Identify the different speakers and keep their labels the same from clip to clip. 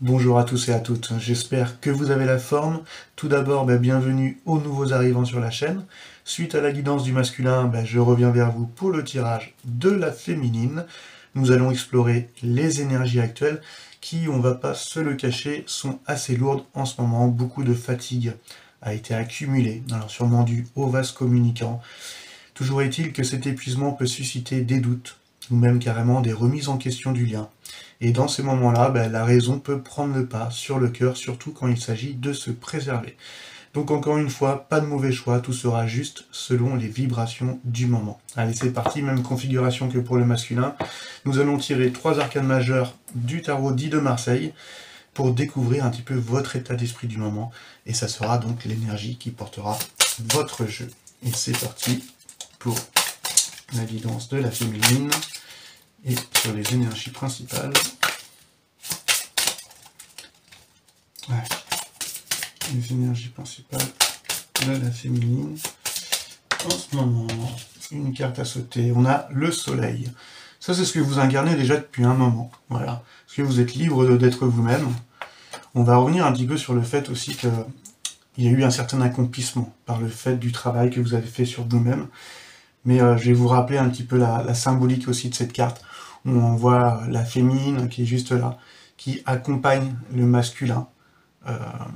Speaker 1: Bonjour à tous et à toutes, j'espère que vous avez la forme. Tout d'abord, bienvenue aux nouveaux arrivants sur la chaîne. Suite à la guidance du masculin, je reviens vers vous pour le tirage de la féminine. Nous allons explorer les énergies actuelles qui, on va pas se le cacher, sont assez lourdes en ce moment. Beaucoup de fatigue a été accumulée, alors sûrement dû au vase communicant. Toujours est-il que cet épuisement peut susciter des doutes, ou même carrément des remises en question du lien. Et dans ces moments-là, la raison peut prendre le pas sur le cœur, surtout quand il s'agit de se préserver. Donc encore une fois, pas de mauvais choix, tout sera juste selon les vibrations du moment. Allez, c'est parti, même configuration que pour le masculin. Nous allons tirer 3 arcanes majeures du tarot dit de Marseille pour découvrir un petit peu votre état d'esprit du moment. Et ça sera donc l'énergie qui portera votre jeu. Et c'est parti pour la guidance de la féminine et sur les énergies principales. Ouais. Les énergies principales de la féminine. En ce moment, une carte à sauter. On a le soleil. Ça, c'est ce que vous incarnez déjà depuis un moment. Voilà. Parce que vous êtes libre d'être vous-même. On va revenir un petit peu sur le fait aussi qu'il y a eu un certain accomplissement par le fait du travail que vous avez fait sur vous-même. Mais je vais vous rappeler un petit peu la symbolique aussi de cette carte, où on voit la féminine qui est juste là, qui accompagne le masculin,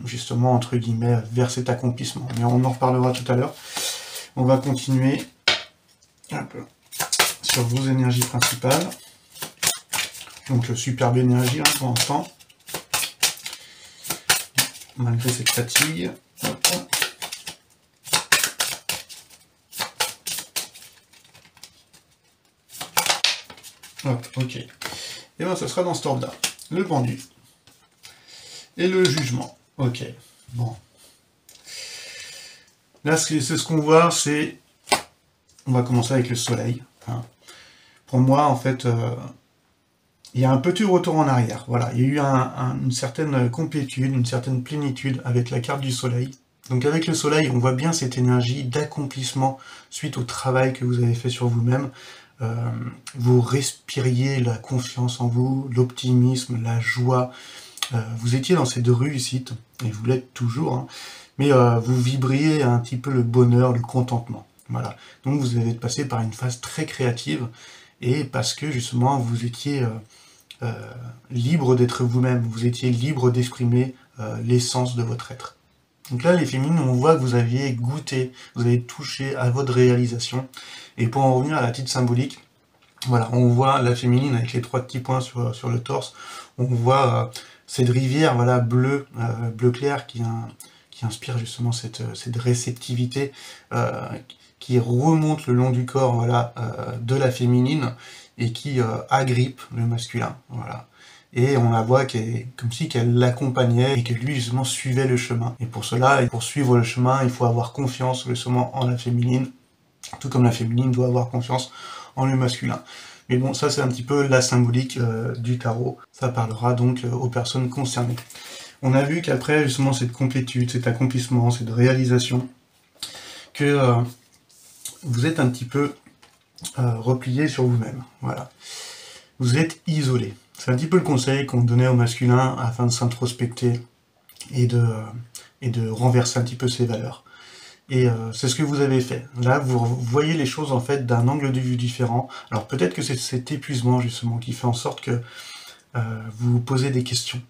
Speaker 1: justement, entre guillemets, vers cet accomplissement. Mais on en reparlera tout à l'heure. On va continuer un peu sur vos énergies principales. Donc, superbe énergie pour l'instant, malgré cette fatigue. Hop. Hop, ok. Et bien, ça sera dans cet ordre-là. Le pendu. Et le jugement. Ok. Bon. Là, c'est ce qu'on voit, c'est... On va commencer avec le soleil. Pour moi, en fait, il y a un petit retour en arrière. Voilà. Il y a eu une certaine complétude, une certaine plénitude avec la carte du soleil. Donc avec le soleil, on voit bien cette énergie d'accomplissement suite au travail que vous avez fait sur vous-même. Vous respiriez la confiance en vous, l'optimisme, la joie. Vous étiez dans cette réussite, et vous l'êtes toujours, hein, mais vous vibriez un petit peu le bonheur, le contentement. Voilà. Donc vous avez passé par une phase très créative, et parce que justement vous étiez libre d'être vous-même, vous étiez libre d'exprimer l'essence de votre être. Donc là, les féminines, on voit que vous aviez goûté, vous avez touché à votre réalisation. Et pour en revenir à la titre symbolique, voilà, on voit la féminine avec les 3 petits points sur le torse. On voit cette rivière, voilà, bleu clair qui inspire justement cette réceptivité qui remonte le long du corps, voilà, de la féminine et qui agrippe le masculin, voilà. Et on la voit comme si qu'elle l'accompagnait et que lui justement suivait le chemin. Et pour cela, et pour suivre le chemin, il faut avoir confiance justement en la féminine, tout comme la féminine doit avoir confiance en le masculin. Mais bon, ça c'est un petit peu la symbolique du tarot. Ça parlera donc aux personnes concernées. On a vu qu'après justement cette complétude, cet accomplissement, cette réalisation, que vous êtes un petit peu replié sur vous-même. Voilà. Vous êtes isolé. C'est un petit peu le conseil qu'on donnait au masculin afin de s'introspecter et de renverser un petit peu ses valeurs. Et c'est ce que vous avez fait. Là, vous voyez les choses en fait d'un angle de vue différent. Alors peut-être que c'est cet épuisement justement qui fait en sorte que vous vous posez des questions.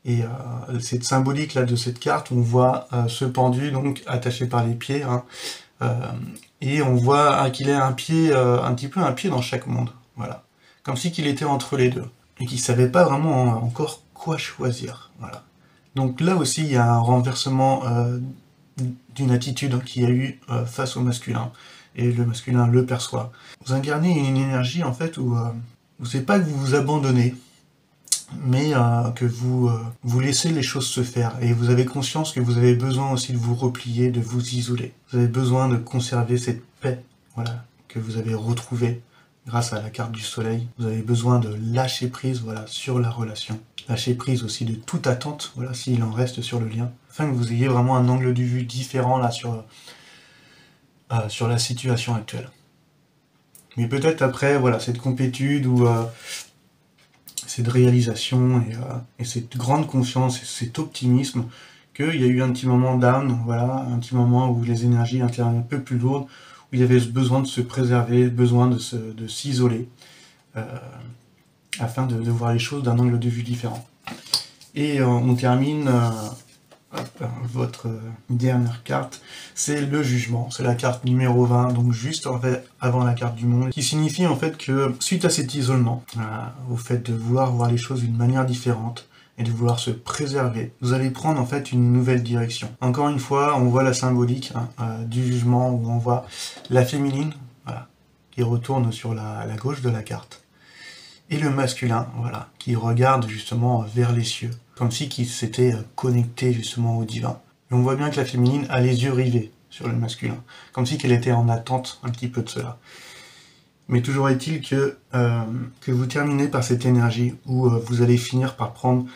Speaker 1: Et cette symbolique là de cette carte, on voit ce pendu donc attaché par les pieds, hein, et on voit qu'il a un pied, un petit peu un pied dans chaque monde. Voilà. Comme si qu'il était entre les deux, et qu'il ne savait pas vraiment encore quoi choisir. Voilà. Donc là aussi, il y a un renversement d'une attitude qu'il y a eu face au masculin, et le masculin le perçoit. Vous incarnez une énergie, en fait, où c'est pas que vous vous abandonnez, mais que vous laissez les choses se faire, et vous avez conscience que vous avez besoin aussi de vous replier, de vous isoler. Vous avez besoin de conserver cette paix, voilà, que vous avez retrouvée grâce à la carte du soleil. Vous avez besoin de lâcher prise, voilà, sur la relation. Lâcher prise aussi de toute attente, voilà, s'il en reste sur le lien, afin que vous ayez vraiment un angle de vue différent là sur la situation actuelle. Mais peut-être après, voilà, cette complétude ou cette réalisation et cette grande confiance et cet optimisme qu'il y a eu un petit moment down, voilà, un petit moment où les énergies étaient un peu plus lourdes, où il y avait besoin de se préserver, besoin de s'isoler, afin de voir les choses d'un angle de vue différent. Et on termine votre dernière carte, c'est le jugement, c'est la carte numéro 20, donc juste en fait avant la carte du monde, qui signifie en fait que suite à cet isolement, au fait de vouloir voir les choses d'une manière différente, et de vouloir se préserver, vous allez prendre en fait une nouvelle direction. Encore une fois, on voit la symbolique du jugement, où on voit la féminine, voilà, qui retourne sur la gauche de la carte, et le masculin, voilà, qui regarde justement vers les cieux, comme si qu'il s'était connecté justement au divin. Et on voit bien que la féminine a les yeux rivés sur le masculin, comme si qu'elle était en attente un petit peu de cela. Mais toujours est-il que vous terminez par cette énergie où vous allez finir par prendre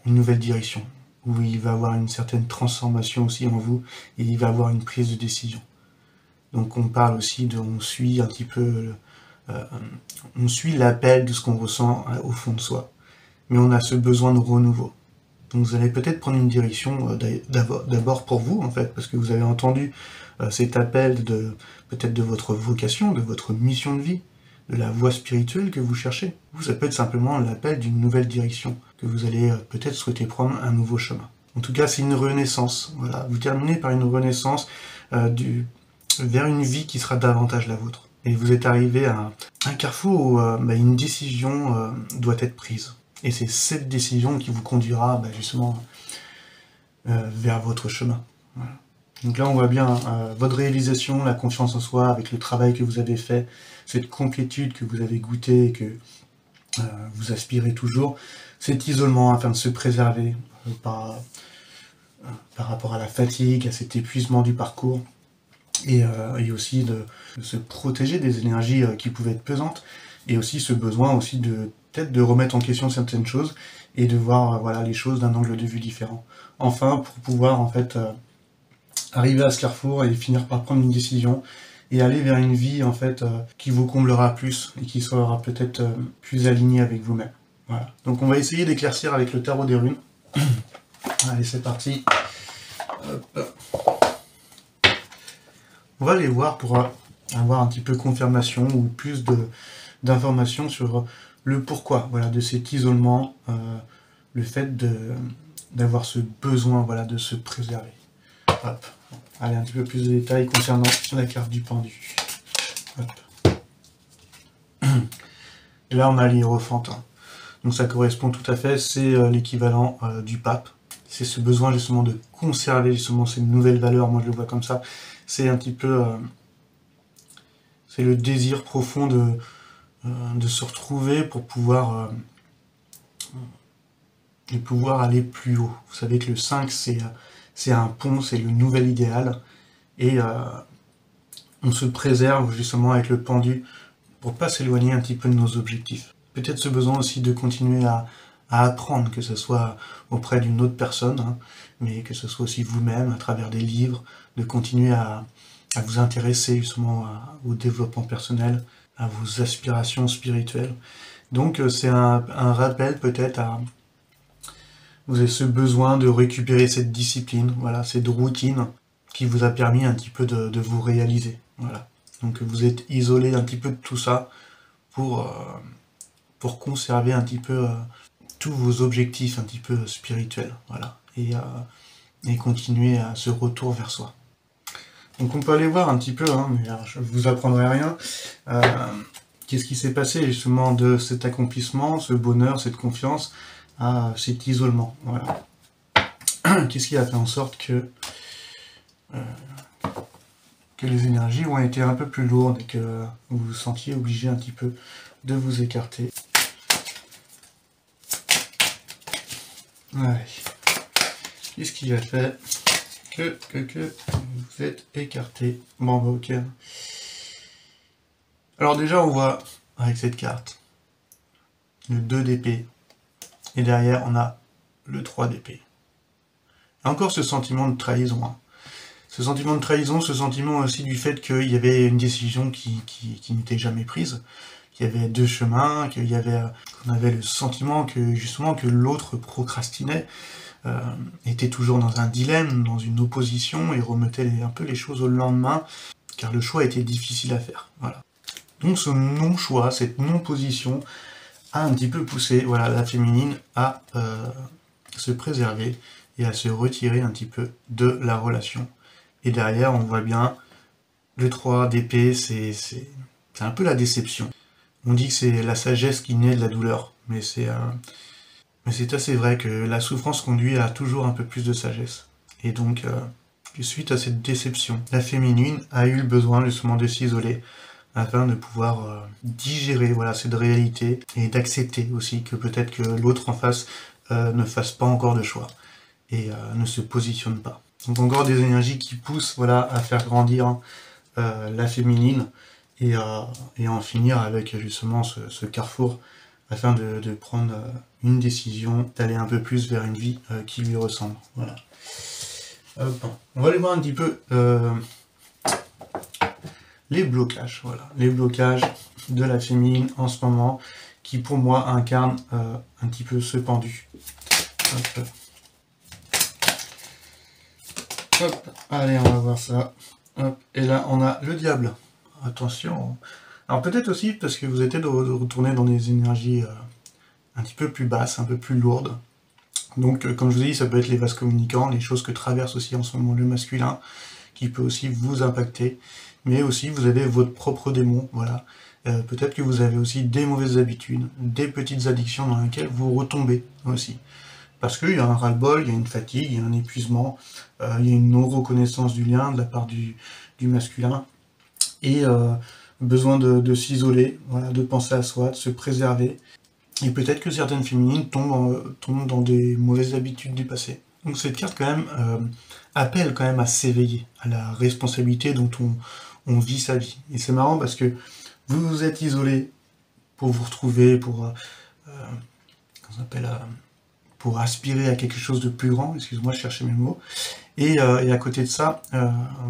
Speaker 1: une nouvelle direction, où il va y avoir une certaine transformation aussi en vous, et il va y avoir une prise de décision. Donc on parle aussi de, on suit un petit peu, on suit l'appel de ce qu'on ressent au fond de soi, mais on a ce besoin de renouveau. Donc vous allez peut-être prendre une direction d'abord pour vous en fait, parce que vous avez entendu cet appel peut-être de votre vocation, de votre mission de vie, de la voie spirituelle que vous cherchez. Ou ça peut être simplement l'appel d'une nouvelle direction, que vous allez peut-être souhaiter prendre un nouveau chemin. En tout cas, c'est une renaissance. Voilà. Vous terminez par une renaissance vers une vie qui sera davantage la vôtre. Et vous êtes arrivé à un carrefour où une décision doit être prise. Et c'est cette décision qui vous conduira justement vers votre chemin. Voilà. Donc là, on voit bien votre réalisation, la confiance en soi, avec le travail que vous avez fait, cette complétude que vous avez goûtée et que vous aspirez toujours, cet isolement afin de se préserver par rapport à la fatigue, à cet épuisement du parcours, et aussi de se protéger des énergies qui pouvaient être pesantes, et aussi ce besoin aussi peut-être de remettre en question certaines choses, et de voir voilà, les choses d'un angle de vue différent. Enfin, pour pouvoir en fait arriver à ce carrefour et finir par prendre une décision, et aller vers une vie en fait qui vous comblera plus, et qui sera peut-être plus alignée avec vous-même. Voilà. Donc on va essayer d'éclaircir avec le tarot des runes. Allez, c'est parti. Hop. On va aller voir pour avoir un petit peu confirmation ou plus d'informations sur le pourquoi voilà, de cet isolement, le fait d'avoir ce besoin voilà, de se préserver. Hop. Allez, un petit peu plus de détails concernant la carte du pendu. Hop. Et là, on a l'hiérophante. Donc ça correspond tout à fait, c'est l'équivalent du pape. C'est ce besoin justement de conserver justement ces nouvelles valeurs, moi je le vois comme ça. C'est un petit peu... c'est le désir profond de se retrouver pour pouvoir aller plus haut. Vous savez que le 5, c'est un pont, c'est le nouvel idéal. Et on se préserve justement avec le pendu pour pas s'éloigner un petit peu de nos objectifs. Peut-être ce besoin aussi de continuer à apprendre, que ce soit auprès d'une autre personne, hein, mais que ce soit aussi vous-même, à travers des livres, de continuer à vous intéresser justement au développement personnel, à vos aspirations spirituelles. Donc c'est un rappel peut-être à... Vous avez ce besoin de récupérer cette discipline, voilà, cette routine qui vous a permis un petit peu de vous réaliser. Voilà. Donc vous êtes isolé un petit peu de tout ça pour conserver un petit peu tous vos objectifs un petit peu spirituels, voilà, et continuer à ce retour vers soi. Donc on peut aller voir un petit peu, hein, mais je ne vous apprendrai rien, qu'est-ce qui s'est passé justement de cet accomplissement, ce bonheur, cette confiance, à cet isolement, voilà. Qu'est-ce qui a fait en sorte que les énergies ont été un peu plus lourdes et que vous vous sentiez obligé un petit peu de vous écarter. Allez. Qu'est-ce qui a fait que vous êtes écarté? Bon, bah ok. Alors déjà, on voit avec cette carte le 2 d'épée. Et derrière, on a le 3 d'épée. Et encore ce sentiment de trahison. Hein. Ce sentiment de trahison, ce sentiment aussi du fait qu'il y avait une décision qui n'était jamais prise, qu'il y avait deux chemins, qu'on avait le sentiment que justement que l'autre procrastinait, était toujours dans un dilemme, dans une opposition, et remettait un peu les choses au lendemain, car le choix était difficile à faire. Voilà. Donc ce non-choix, cette non-position, a un petit peu poussé voilà, la féminine à se préserver et à se retirer un petit peu de la relation. Et derrière, on voit bien le 3 d'épée, c'est un peu la déception. On dit que c'est la sagesse qui naît de la douleur, mais c'est assez vrai que la souffrance conduit à toujours un peu plus de sagesse. Et donc, suite à cette déception, la féminine a eu le besoin justement de s'isoler afin de pouvoir digérer voilà, cette réalité et d'accepter aussi que peut-être que l'autre en face ne fasse pas encore de choix et ne se positionne pas. Donc encore des énergies qui poussent voilà, à faire grandir la féminine et en finir avec justement ce carrefour afin de prendre une décision, d'aller un peu plus vers une vie qui lui ressemble. Voilà. On va aller voir un petit peu les blocages. Voilà. Les blocages de la féminine en ce moment qui pour moi incarnent un petit peu ce pendu. Hop. Hop. Allez, on va voir ça. Hop. Et là, on a le diable. Attention. Alors peut-être aussi parce que vous êtes de retourner dans des énergies un petit peu plus basses, un peu plus lourdes. Donc comme je vous dis, ça peut être les vases communicants, les choses que traverse aussi en ce moment le masculin, qui peut aussi vous impacter. Mais aussi vous avez votre propre démon, voilà. Peut-être que vous avez aussi des mauvaises habitudes, des petites addictions dans lesquelles vous retombez aussi. Parce qu'il y a un ras-le-bol, il y a une fatigue, il y a un épuisement, il y a une non-reconnaissance du lien de la part du masculin. Et besoin de s'isoler, voilà, de penser à soi, de se préserver. Et peut-être que certaines féminines tombent dans des mauvaises habitudes du passé. Donc cette carte quand même appelle quand même à s'éveiller, à la responsabilité dont on vit sa vie. Et c'est marrant parce que vous vous êtes isolé pour vous retrouver, pour pour aspirer à quelque chose de plus grand, excuse-moi, je cherchais mes mots. Et à côté de ça,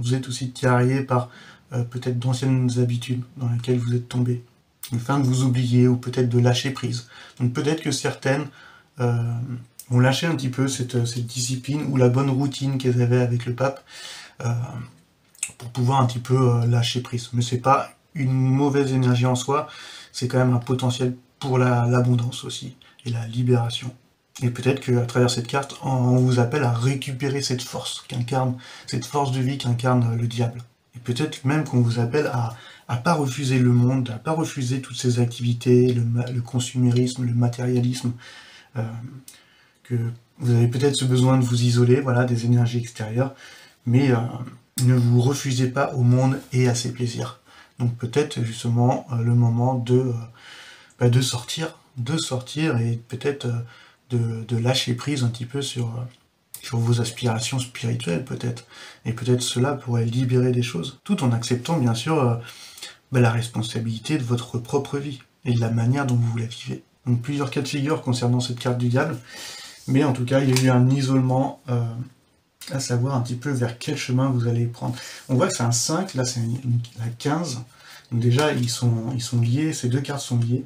Speaker 1: vous êtes aussi tiraillé par peut-être d'anciennes habitudes dans lesquelles vous êtes tombé, afin de vous oublier ou peut-être de lâcher prise. Donc peut-être que certaines ont lâché un petit peu cette discipline ou la bonne routine qu'elles avaient avec le pape pour pouvoir un petit peu lâcher prise. Mais c'est pas une mauvaise énergie en soi, c'est quand même un potentiel pour l'abondance aussi et la libération. Et peut-être qu'à travers cette carte, on vous appelle à récupérer cette force cette force de vie qu'incarne le diable. Et peut-être même qu'on vous appelle à pas refuser le monde, à pas refuser toutes ces activités, le consumérisme, le matérialisme, que vous avez peut-être ce besoin de vous isoler, voilà, des énergies extérieures, mais ne vous refusez pas au monde et à ses plaisirs. Donc peut-être justement le moment de sortir et peut-être de lâcher prise un petit peu sur vos aspirations spirituelles peut-être. Et peut-être cela pourrait libérer des choses, tout en acceptant bien sûr la responsabilité de votre propre vie et de la manière dont vous la vivez. Donc plusieurs cas de figure concernant cette carte du diable, mais en tout cas il y a eu un isolement à savoir un petit peu vers quel chemin vous allez prendre. On voit que c'est un 5, là c'est la 15, donc déjà ils sont liés, ces deux cartes sont liées.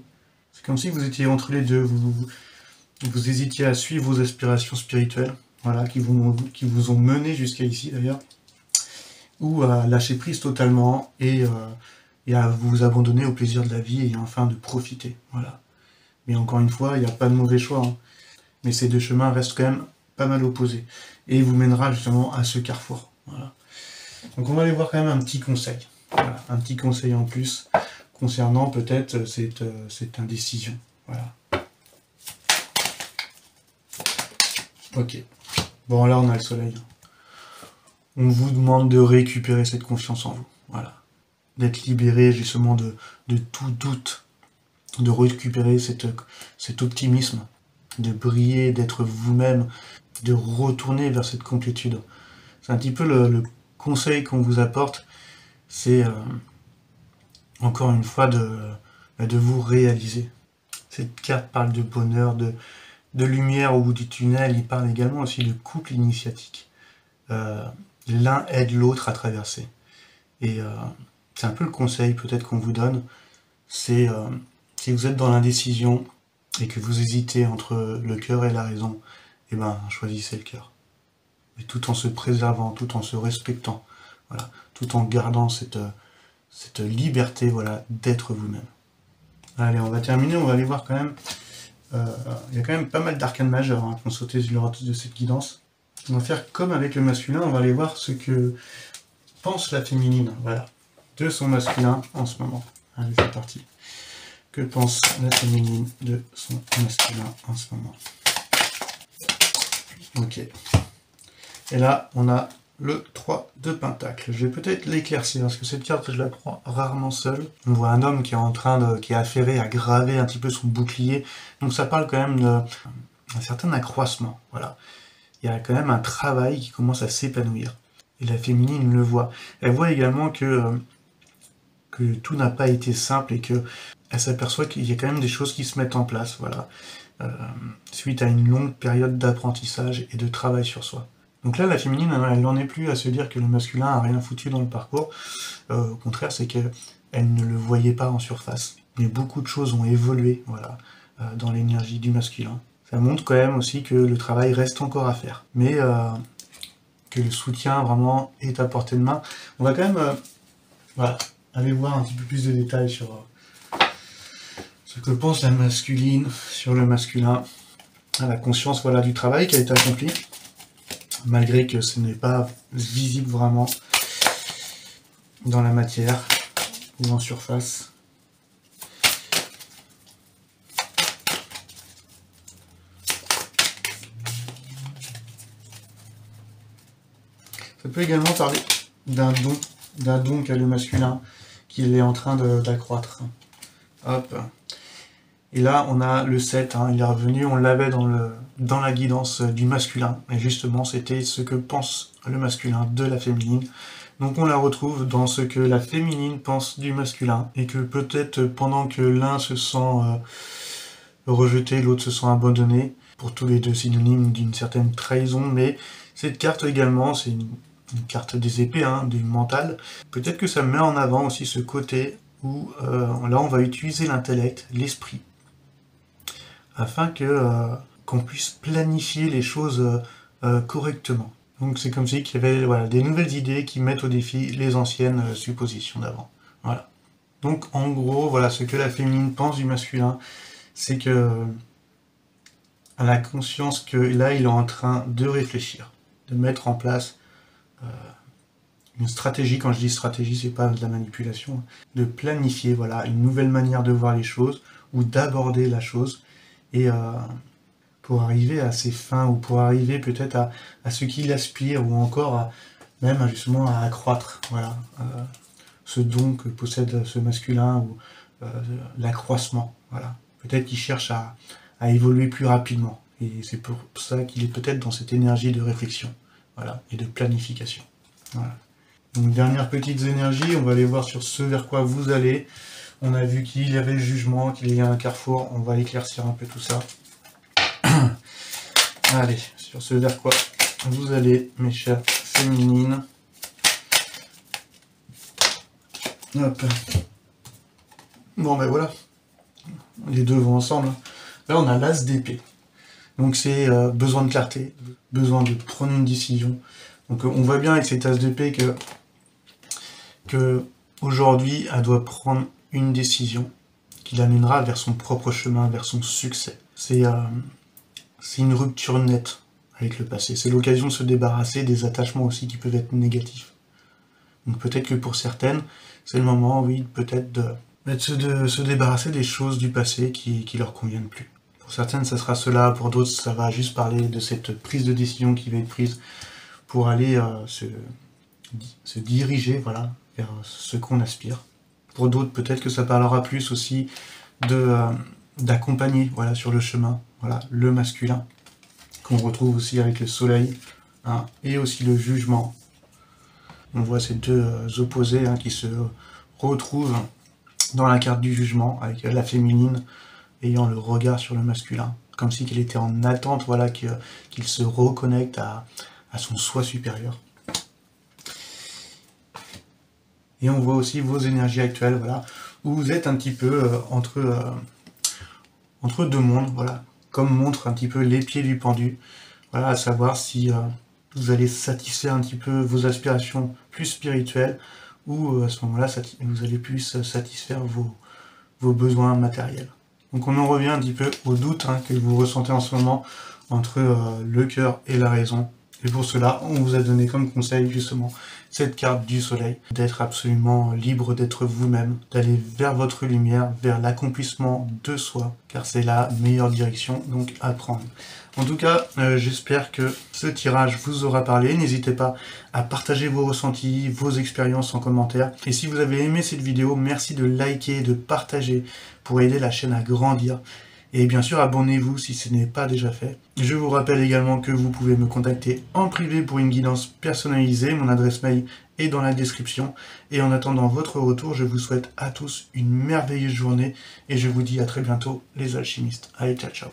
Speaker 1: C'est comme si vous étiez entre les deux, vous hésitiez à suivre vos aspirations spirituelles, voilà, qui vous ont mené jusqu'à ici d'ailleurs, ou à lâcher prise totalement et à vous abandonner au plaisir de la vie et enfin de profiter. Voilà. Mais encore une fois, il n'y a pas de mauvais choix, hein. Mais ces deux chemins restent quand même pas mal opposés. Et il vous mènera justement à ce carrefour. Voilà. Donc on va aller voir quand même un petit conseil. Voilà. Un petit conseil en plus concernant peut-être cette indécision. Voilà. Ok. Bon, là on a le soleil. On vous demande de récupérer cette confiance en vous. Voilà. D'être libéré justement de tout doute. De récupérer cet optimisme. De briller, d'être vous-même. De retourner vers cette complétude. C'est un petit peu le conseil qu'on vous apporte. C'est encore une fois de vous réaliser. Cette carte parle de bonheur, de lumière au bout du tunnel. Il parle également aussi de couple initiatique. L'un aide l'autre à traverser. Et c'est un peu le conseil peut-être qu'on vous donne, c'est si vous êtes dans l'indécision et que vous hésitez entre le cœur et la raison, eh ben choisissez le cœur. Et tout en se préservant, tout en se respectant, voilà, tout en gardant cette liberté, voilà, d'être vous-même. Allez, on va terminer, on va aller voir quand même. Il y a quand même pas mal d'arcanes majeures qui vont sauter lors de cette guidance. On va faire comme avec le masculin, on va aller voir ce que pense la féminine, voilà, de son masculin en ce moment. Allez, c'est parti. Que pense la féminine de son masculin en ce moment? Ok. Et là, on a le 3 de Pentacle. Je vais peut-être l'éclaircir, parce que cette carte, je la prends rarement seule. On voit un homme qui est en train de, qui est affairé à graver un petit peu son bouclier. Donc ça parle quand même d'un certain accroissement. Voilà. Il y a quand même un travail qui commence à s'épanouir. Et la féminine le voit. Elle voit également que tout n'a pas été simple et que elle s'aperçoit qu'il y a quand même des choses qui se mettent en place, voilà, suite à une longue période d'apprentissage et de travail sur soi. Donc là, la féminine, elle n'en est plus à se dire que le masculin a rien foutu dans le parcours. Au contraire, c'est qu'elle ne le voyait pas en surface. Mais beaucoup de choses ont évolué, voilà, dans l'énergie du masculin. Ça montre quand même aussi que le travail reste encore à faire. Mais que le soutien vraiment est à portée de main. On va quand même voilà, aller voir un petit peu plus de détails sur ce que pense la masculine sur le masculin. La conscience, voilà, du travail qui a été accompli, malgré que ce n'est pas visible vraiment dans la matière ou en surface. Ça peut également parler d'un don qu'a le masculin, qu'il est en train d'accroître. Hop. Et là, on a le 7, hein, il est revenu, on l'avait dans la guidance du masculin. Et justement, c'était ce que pense le masculin de la féminine. Donc on la retrouve dans ce que la féminine pense du masculin. Et que peut-être pendant que l'un se sent rejeté, l'autre se sent abandonné, pour tous les deux synonymes d'une certaine trahison. Mais cette carte également, c'est une carte des épées, hein, du mental. Peut-être que ça met en avant aussi ce côté où là on va utiliser l'intellect, l'esprit, afin qu'on puisse planifier les choses correctement. Donc c'est comme si qu'il y avait, voilà, des nouvelles idées qui mettent au défi les anciennes suppositions d'avant. Voilà. Donc en gros, voilà, ce que la féminine pense du masculin, c'est que elle a conscience que là il est en train de réfléchir, de mettre en place une stratégie. Quand je dis stratégie, c'est pas de la manipulation, de planifier, voilà, une nouvelle manière de voir les choses ou d'aborder la chose, et pour arriver à ses fins, ou pour arriver peut-être à ce qu'il aspire, ou encore même justement à accroître, voilà, ce don que possède ce masculin, ou l'accroissement, voilà. Peut-être qu'il cherche à évoluer plus rapidement, et c'est pour ça qu'il est peut-être dans cette énergie de réflexion, voilà, et de planification. Voilà. Donc dernière petite énergie, on va aller voir sur ce vers quoi vous allez. On a vu qu'il y avait le jugement, qu'il y a un carrefour, on va éclaircir un peu tout ça. Allez, sur ce vers quoi vous allez, mes chères féminines. Hop. Bon ben voilà, les deux vont ensemble. Là on a l'as d'épée. Donc c'est besoin de clarté, besoin de prendre une décision. Donc on voit bien avec cette as d'épée que aujourd'hui elle doit prendre une décision qui l'amènera vers son propre chemin, vers son succès. C'est une rupture nette avec le passé. C'est l'occasion de se débarrasser des attachements aussi qui peuvent être négatifs. Donc peut-être que pour certaines, c'est le moment, oui, peut-être de se débarrasser des choses du passé qui leur conviennent plus. Pour certaines, ça sera cela. Pour d'autres, ça va juste parler de cette prise de décision qui va être prise pour aller se diriger, voilà, vers ce qu'on aspire. Pour d'autres, peut-être que ça parlera plus aussi d'accompagner, voilà, sur le chemin, voilà, le masculin, qu'on retrouve aussi avec le soleil, hein, et aussi le jugement. On voit ces deux opposés, hein, qui se retrouvent dans la carte du jugement, avec la féminine ayant le regard sur le masculin, comme si qu'il était en attente, voilà, qu'il se reconnecte à son soi supérieur. Et on voit aussi vos énergies actuelles, voilà. où vous êtes un petit peu entre deux mondes, voilà, comme montre un petit peu les pieds du pendu, voilà, à savoir si vous allez satisfaire un petit peu vos aspirations plus spirituelles, ou à ce moment-là, vous allez plus satisfaire vos besoins matériels. Donc on en revient un petit peu au doute que vous ressentez en ce moment entre le cœur et la raison. Et pour cela, on vous a donné comme conseil justement cette carte du soleil, d'être absolument libre d'être vous-même, d'aller vers votre lumière, vers l'accomplissement de soi, car c'est la meilleure direction donc à prendre. En tout cas, j'espère que ce tirage vous aura parlé. N'hésitez pas à partager vos ressentis, vos expériences en commentaire. Et si vous avez aimé cette vidéo, merci de liker, de partager pour aider la chaîne à grandir. Et bien sûr, abonnez-vous si ce n'est pas déjà fait. Je vous rappelle également que vous pouvez me contacter en privé pour une guidance personnalisée. Mon adresse mail est dans la description. Et en attendant votre retour, je vous souhaite à tous une merveilleuse journée. Et je vous dis à très bientôt, les alchimistes. Allez, ciao, ciao.